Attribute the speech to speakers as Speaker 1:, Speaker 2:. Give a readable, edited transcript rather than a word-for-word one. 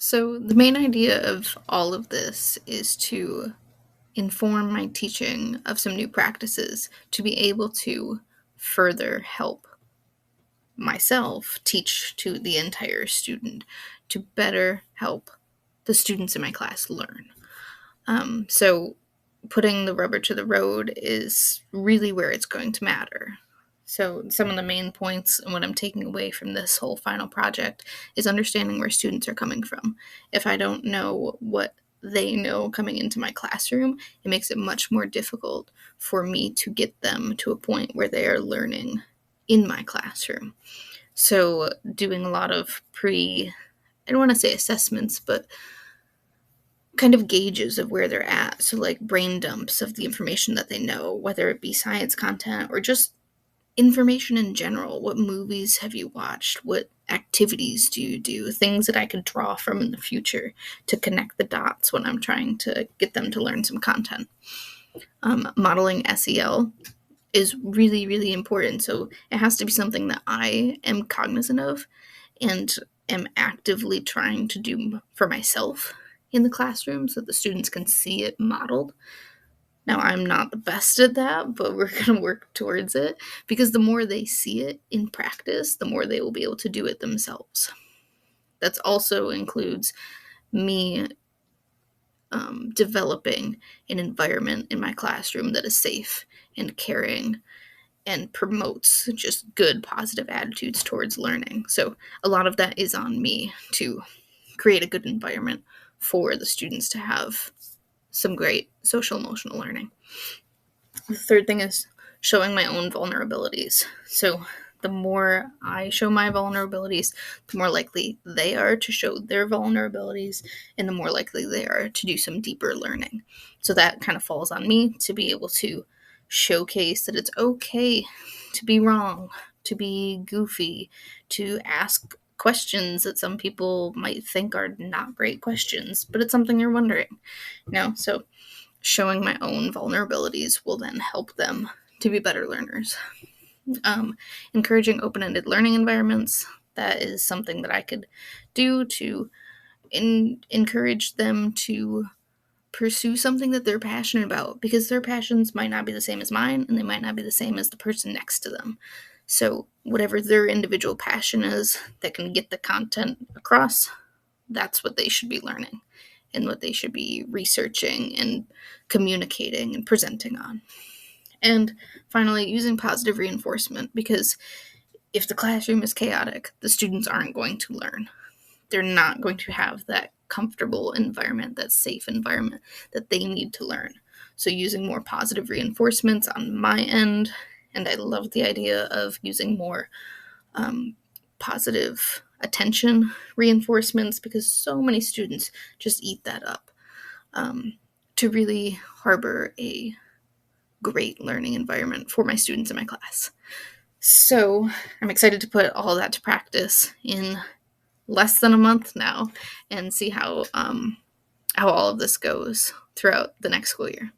Speaker 1: So, the main idea of all of this is to inform my teaching of some new practices to be able to further help myself teach to the entire student to better help the students in my class learn. So, putting the rubber to the road is really where it's going to matter. So, some of the main points and what I'm taking away from this whole final project is understanding where students are coming from. If I don't know what they know coming into my classroom, it makes it much more difficult for me to get them to a point where they are learning in my classroom. So, doing a lot of I don't want to say assessments, but kind of gauges of where they're at. So, like brain dumps of the information that they know, whether it be science content or just information in general. What movies have you watched? What activities do you do? Things that I could draw from in the future to connect the dots when I'm trying to get them to learn some content. Modeling SEL is really, really important. So it has to be something that I am cognizant of and am actively trying to do for myself in the classroom so the students can see it modeled. Now, I'm not the best at that, but we're going to work towards it because the more they see it in practice, the more they will be able to do it themselves. That also includes me developing an environment in my classroom that is safe and caring and promotes just good, positive attitudes towards learning. So, a lot of that is on me to create a good environment for the students to have some great social emotional learning. The third thing is showing my own vulnerabilities. So the more I show my vulnerabilities, the more likely they are to show their vulnerabilities, and the more likely they are to do some deeper learning. So that kind of falls on me to be able to showcase that it's okay to be wrong, to be goofy, to ask questions that some people might think are not great questions, but it's something you're wondering. So showing my own vulnerabilities will then help them to be better learners. Encouraging open-ended learning environments. That is something that I could do to encourage them to pursue something that they're passionate about, because their passions might not be the same as mine, and they might not be the same as the person next to them. So whatever their individual passion is that can get the content across, that's what they should be learning and what they should be researching and communicating and presenting on. And finally, using positive reinforcement, because if the classroom is chaotic, the students aren't going to learn. They're not going to have that comfortable environment, that safe environment that they need to learn. So using more positive reinforcements on my end, and I love the idea of using more positive attention reinforcements, because so many students just eat that up, to really harbor a great learning environment for my students in my class. So I'm excited to put all that to practice in less than a month now and see how all of this goes throughout the next school year.